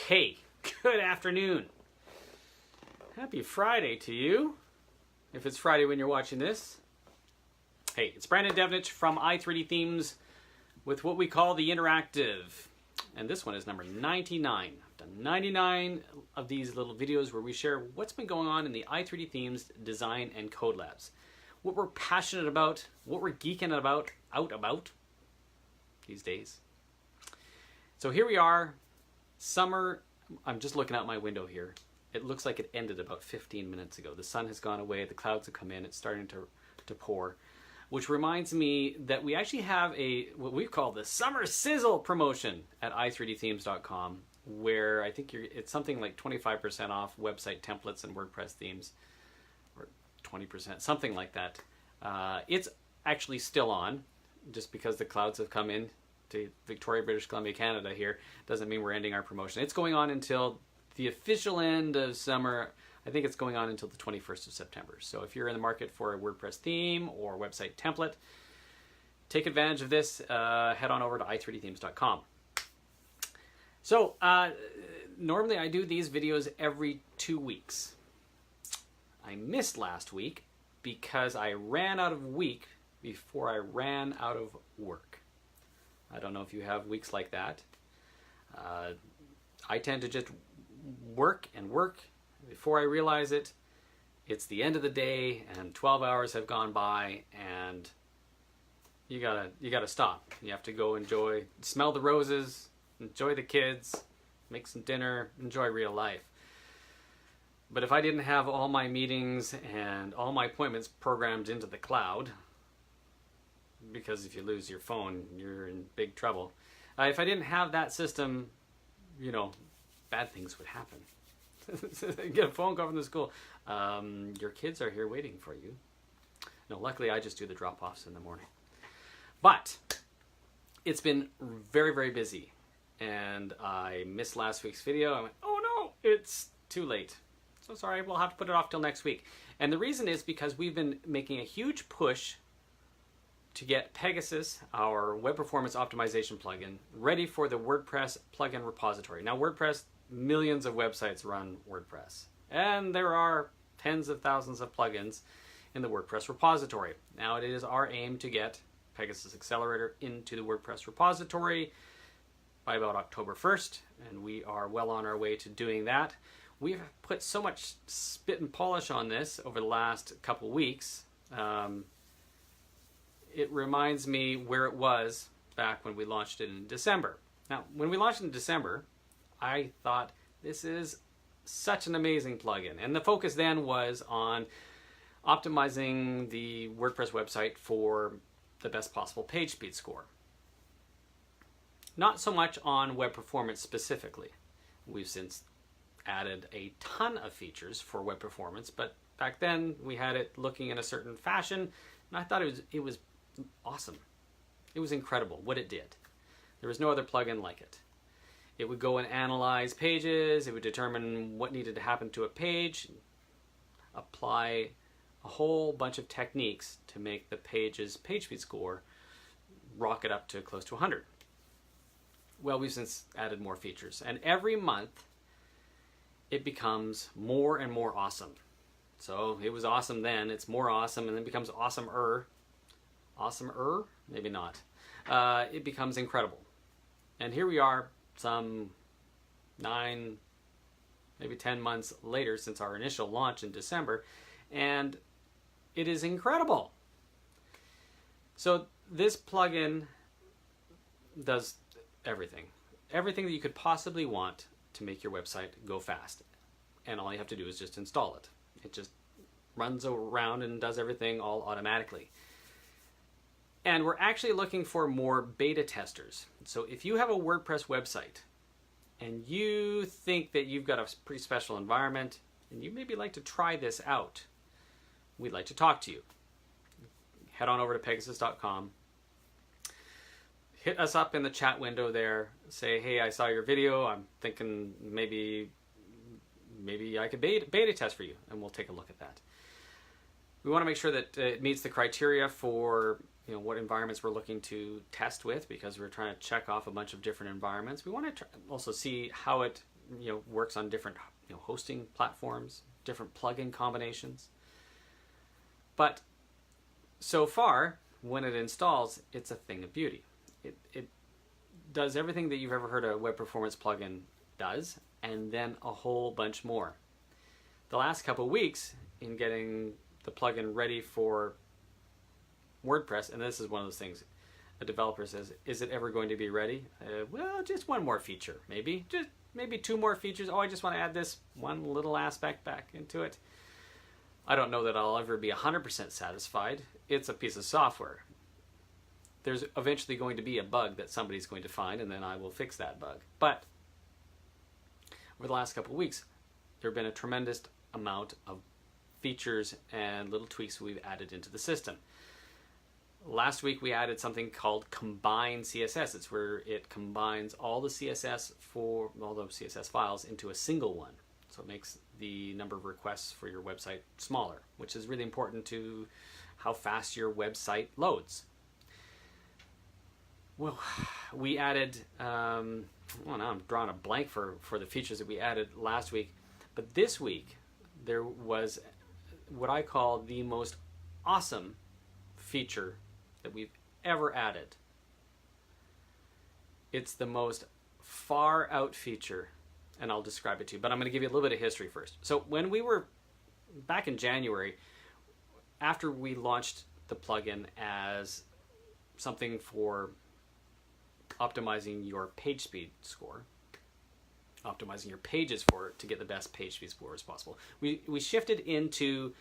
Hey, good afternoon. Happy Friday to you, if it's Friday when you're watching this. Hey, it's Brandon Devnich from i3D Themes with what we call the interactive. And this one is number 99. I've done 99 of these little videos where we share what's been going on in the i3D Themes design and code labs. What we're passionate about, what we're geeking out about these days. So here we are, summer. I'm just looking out my window here. It looks like it ended about 15 minutes ago. The sun has gone away, the clouds have come in, it's starting to pour. Which reminds me that we actually have what we call the Summer Sizzle promotion at i3dthemes.com, where I think it's something like 25% off website templates and WordPress themes, or 20%, something like that. It's actually still on, just because the clouds have come in to Victoria, British Columbia, Canada here, doesn't mean we're ending our promotion. It's going on until the official end of summer. I think it's going on until the 21st of September. So if you're in the market for a WordPress theme or website template, take advantage of this. Head on over to i3dthemes.com. So normally I do these videos every 2 weeks. I missed last week because I ran out of week before I ran out of work. I don't know if you have weeks like that. I tend to just work and work. Before I realize it, it's the end of the day and 12 hours have gone by, and you gotta stop. You have to go smell the roses, enjoy the kids, make some dinner, enjoy real life. But if I didn't have all my meetings and all my appointments programmed into the cloud, because if you lose your phone, you're in big trouble. If I didn't have that system, bad things would happen. Get a phone call from the school. Your kids are here waiting for you. No, luckily I just do the drop-offs in the morning. But it's been very, very busy. And I missed last week's video. I went, oh no, it's too late. So sorry, we'll have to put it off till next week. And the reason is because we've been making a huge push to get Pegasaas, our web performance optimization plugin, ready for the WordPress plugin repository. Now WordPress, millions of websites run WordPress, and there are tens of thousands of plugins in the WordPress repository. Now it is our aim to get Pegasaas Accelerator into the WordPress repository by about October 1st, and we are well on our way to doing that. We've put so much spit and polish on this over the last couple weeks. It reminds me where it was back when we launched it in December. Now, when we launched in December, I thought this is such an amazing plugin. And the focus then was on optimizing the WordPress website for the best possible page speed score. Not so much on web performance specifically. We've since added a ton of features for web performance, but back then we had it looking in a certain fashion, and I thought it was awesome. It was incredible what it did. There was no other plugin like it. It would go and analyze pages, it would determine what needed to happen to a page, apply a whole bunch of techniques to make the page's page speed score rocket up to close to 100. Well, we've since added more features, and every month it becomes more and more awesome. So it was awesome then, it's more awesome, and then it becomes awesomer. Awesomer? Maybe not. It becomes incredible. And here we are, some 9, maybe 10 months later since our initial launch in December, and it is incredible. So this plugin does everything. Everything that you could possibly want to make your website go fast. And all you have to do is just install it. It just runs around and does everything all automatically. And we're actually looking for more beta testers. So if you have a WordPress website and you think that you've got a pretty special environment and you maybe like to try this out, we'd like to talk to you. Head on over to Pegasaas.com. Hit us up in the chat window there. Say, hey, I saw your video. I'm thinking maybe I could beta test for you, and we'll take a look at that. We want to make sure that it meets the criteria for what environments we're looking to test with, because we're trying to check off a bunch of different environments. We want to also see how it works on different hosting platforms, different plugin combinations. But so far, when it installs, it's a thing of beauty. It does everything that you've ever heard a web performance plugin does, and then a whole bunch more. The last couple of weeks in getting the plugin ready for WordPress, and this is one of those things, a developer says, is it ever going to be ready? Well, just one more feature, maybe. Just maybe 2 more features. Oh, I just want to add this one little aspect back into it. I don't know that I'll ever be 100% satisfied. It's a piece of software. There's eventually going to be a bug that somebody's going to find, and then I will fix that bug. But over the last couple of weeks, there have been a tremendous amount of features and little tweaks we've added into the system. Last week we added something called Combine CSS. It's where it combines all the CSS files into a single one. So it makes the number of requests for your website smaller, which is really important to how fast your website loads. Well, we added, now I'm drawing a blank for the features that we added last week, but this week there was what I call the most awesome feature that we've ever added. It's the most far out feature, and I'll describe it to you, but I'm going to give you a little bit of history first. So when we were back in January, after we launched the plugin as something for optimizing your page speed score, optimizing your pages to get the best page speed score as possible, we shifted into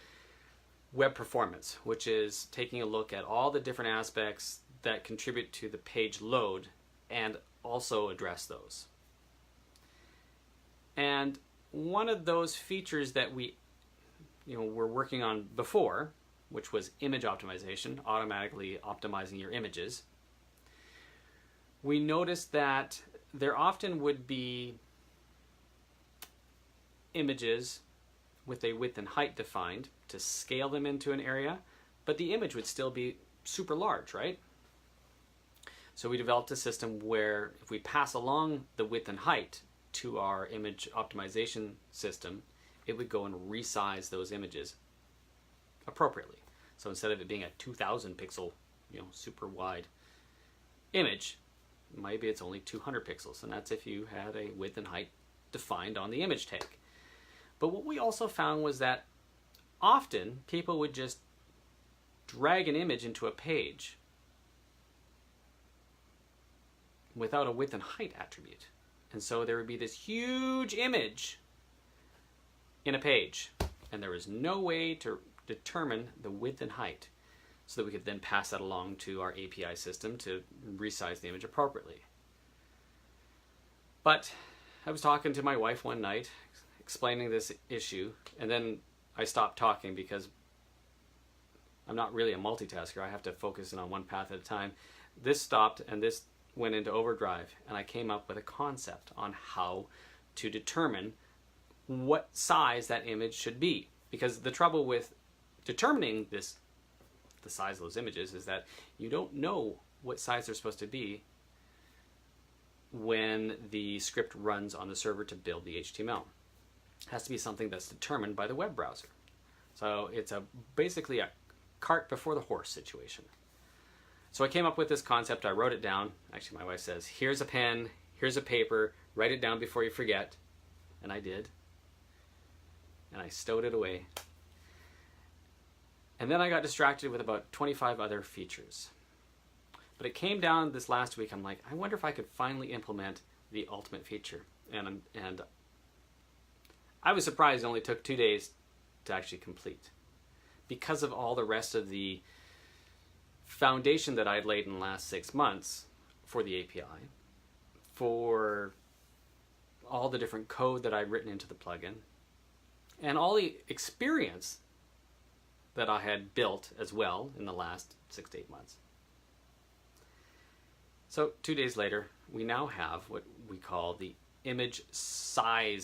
web performance, which is taking a look at all the different aspects that contribute to the page load and also address those. And one of those features that we were working on before, which was image optimization, automatically optimizing your images, we noticed that there often would be images with a width and height defined to scale them into an area, but the image would still be super large, right? So we developed a system where if we pass along the width and height to our image optimization system, it would go and resize those images appropriately. So instead of it being a 2,000 pixel, super wide image, maybe it's only 200 pixels, and that's if you had a width and height defined on the image tag. But what we also found was that often people would just drag an image into a page without a width and height attribute. And so there would be this huge image in a page, and there was no way to determine the width and height so that we could then pass that along to our API system to resize the image appropriately. But I was talking to my wife one night, explaining this issue, and then I stopped talking because I'm not really a multitasker. I have to focus in on one path at a time. This stopped and this went into overdrive, and I came up with a concept on how to determine what size that image should be. Because the trouble with determining the size of those images is that you don't know what size they're supposed to be when the script runs on the server to build the HTML. It has to be something that's determined by the web browser. So it's basically a cart before the horse situation. So I came up with this concept, I wrote it down. Actually, my wife says, here's a pen, here's a paper, write it down before you forget. And I did. And I stowed it away. And then I got distracted with about 25 other features. But it came down this last week, I'm like, I wonder if I could finally implement the ultimate feature. And I was surprised it only took 2 days to actually complete, because of all the rest of the foundation that I'd laid in the last 6 months for the API, for all the different code that I'd written into the plugin, and all the experience that I had built as well in the last 6 to 8 months. So 2 days later, we now have what we call the image sizer.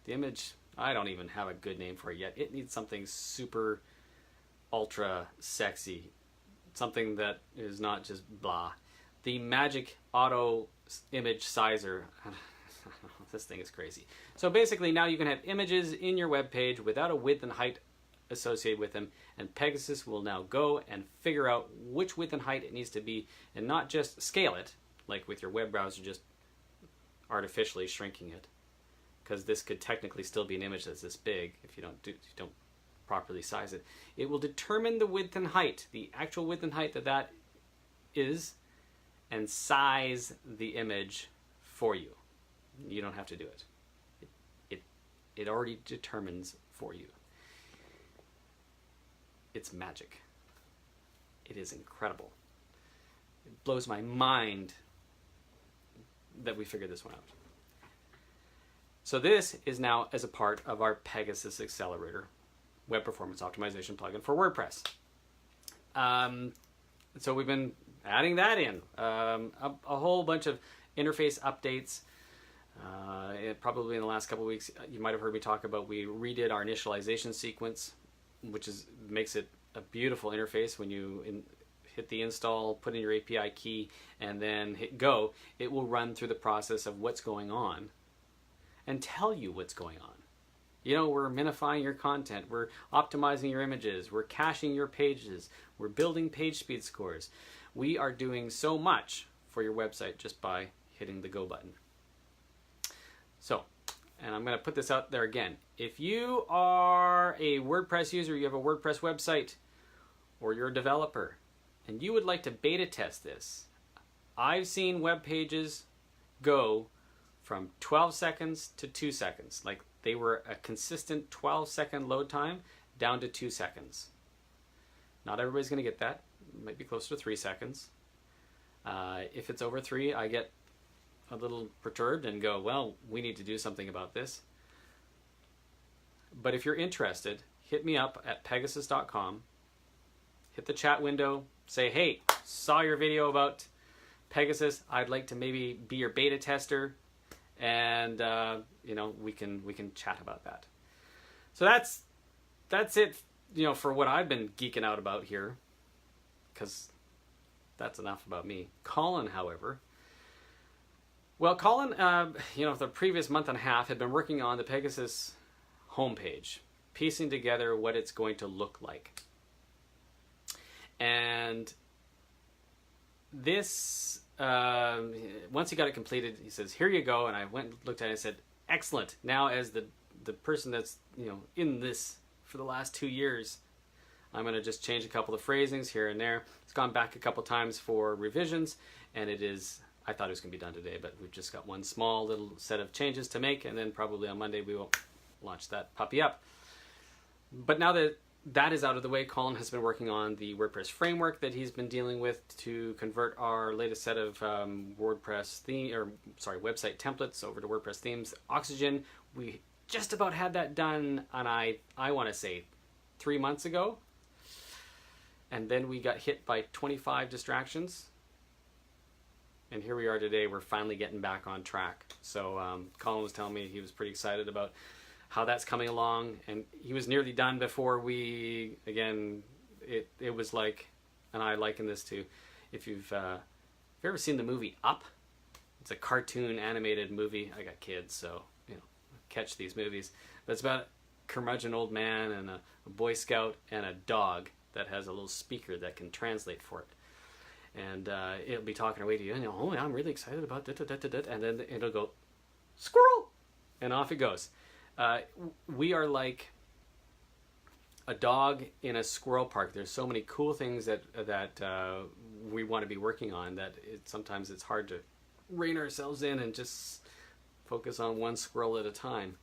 The image, I don't even have a good name for it yet. It needs something super ultra sexy, something that is not just blah. The magic auto image sizer. this thing is crazy. So basically now you can have images in your web page without a width and height associated with them, and Pegasus will now go and figure out which width and height it needs to be, and not just scale it, like with your web browser just artificially shrinking it, because this could technically still be an image that's this big if you don't properly size it. It will determine the width and height, the actual width and height that is, and size the image for you. You don't have to do it. It already determines for you. It's magic. It is incredible. It blows my mind that we figured this one out. So this is now as a part of our Pegasaas Accelerator web performance optimization plugin for WordPress. So we've been adding that in. A whole bunch of interface updates. Probably in the last couple of weeks, you might have heard me talk about we redid our initialization sequence, which makes it a beautiful interface. When you hit the install, put in your API key, and then hit go, it will run through the process of what's going on and tell you what's going on. You know, we're minifying your content, we're optimizing your images, we're caching your pages, we're building page speed scores. We are doing so much for your website just by hitting the go button. So, and I'm going to put this out there again. If you are a WordPress user, you have a WordPress website, or you're a developer, and you would like to beta test this, I've seen web pages go from 12 seconds to 2 seconds. Like they were a consistent 12-second load time down to 2 seconds. Not everybody's going to get that. It might be closer to 3 seconds. If it's over 3, I get a little perturbed and go, well, we need to do something about this. But if you're interested, hit me up at pegasaas.com. Hit the chat window. Say, hey, saw your video about Pegasus. I'd like to maybe be your beta tester, and you know, we can chat about that. So that's it. You know, for what I've been geeking out about here, because that's enough about me. Colin, however. Well, Colin, you know, the previous month and a half had been working on the Pegasus homepage, piecing together what it's going to look like. And this, once he got it completed, he says, here you go. And I went and looked at it and said, excellent. Now as the person that's, you know, in this for the last 2 years, I'm going to just change a couple of phrasings here and there. It's gone back a couple times for revisions, and it is, I thought it was going to be done today, but we've just got one small little set of changes to make, and then probably on Monday we will launch that puppy up. But now that that is out of the way, Colin has been working on the WordPress framework that he's been dealing with to convert our latest set of website templates over to WordPress themes. Oxygen, we just about had that done, and I want to say 3 months ago. And then we got hit by 25 distractions. And here we are today. We're finally getting back on track. So Colin was telling me he was pretty excited about how that's coming along. And he was nearly done before we, again, it was like, and I liken this to, if you've ever seen the movie Up? It's a cartoon animated movie. I got kids, so, you know, catch these movies. But it's about a curmudgeon old man and a Boy Scout and a dog that has a little speaker that can translate for it. And it'll be talking away to you, and you'll, oh, I'm really excited about that, and then it'll go, squirrel, and off it goes. We are like a dog in a squirrel park. There's so many cool things that we want to be working on that sometimes it's hard to rein ourselves in and just focus on one squirrel at a time.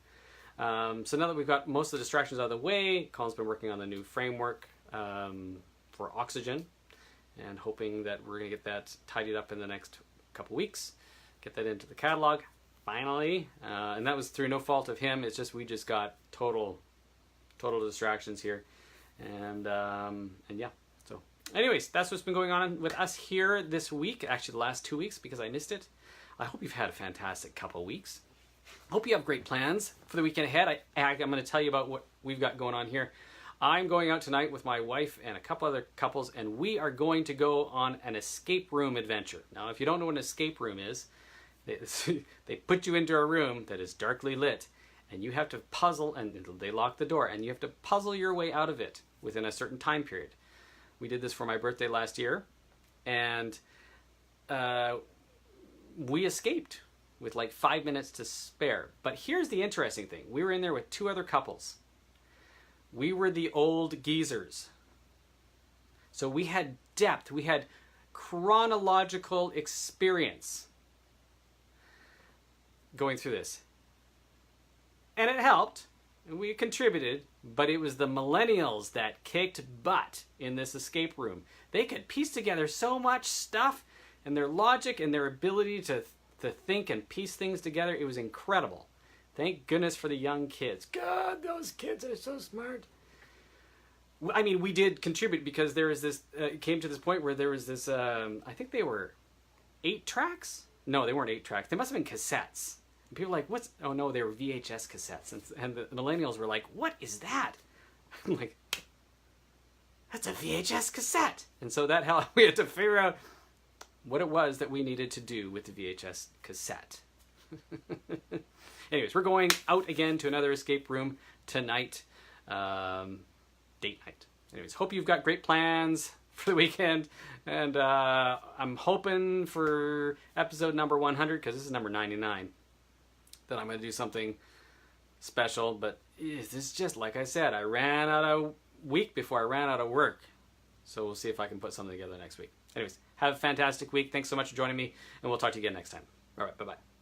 So now that we've got most of the distractions out of the way, Colin's been working on the new framework for Oxygen, and hoping that we're going to get that tidied up in the next couple weeks, get that into the catalog finally. And that was through no fault of him. It's just we just got total distractions here, and yeah. So anyways, that's what's been going on with us here this week, actually the last 2 weeks, because I missed it. I hope you've had a fantastic couple of weeks. Hope you have great plans for the weekend ahead. I'm going to tell you about what we've got going on here. I'm going out tonight with my wife and a couple other couples, and we are going to go on an escape room adventure. Now, if you don't know what an escape room is, They put you into a room that is darkly lit, and you have to puzzle, and they lock the door, and you have to puzzle your way out of it within a certain time period. We did this for my birthday last year, and we escaped with like 5 minutes to spare. But here's the interesting thing. We were in there with 2 other couples. We were the old geezers. So we had depth. We had chronological experience going through this. And it helped. And we contributed. But it was the millennials that kicked butt in this escape room. They could piece together so much stuff, and their logic and their ability to think and piece things together, it was incredible. Thank goodness for the young kids. God, those kids are so smart. I mean, we did contribute because there was this, it came to this point where there was this, I think they were 8 tracks? No, they weren't 8 tracks. They must have been cassettes. And people were like, what's, oh no, they were VHS cassettes. And the millennials were like, what is that? I'm like, that's a VHS cassette. And so that how we had to figure out what it was that we needed to do with the VHS cassette. Anyways, we're going out again to another escape room tonight. Date night. Anyways, hope you've got great plans for the weekend. And I'm hoping for episode number 100, because this is number 99, that I'm going to do something special. But this is just, like I said, I ran out of week before I ran out of work. So we'll see if I can put something together next week. Anyways, have a fantastic week. Thanks so much for joining me, and we'll talk to you again next time. All right, bye-bye.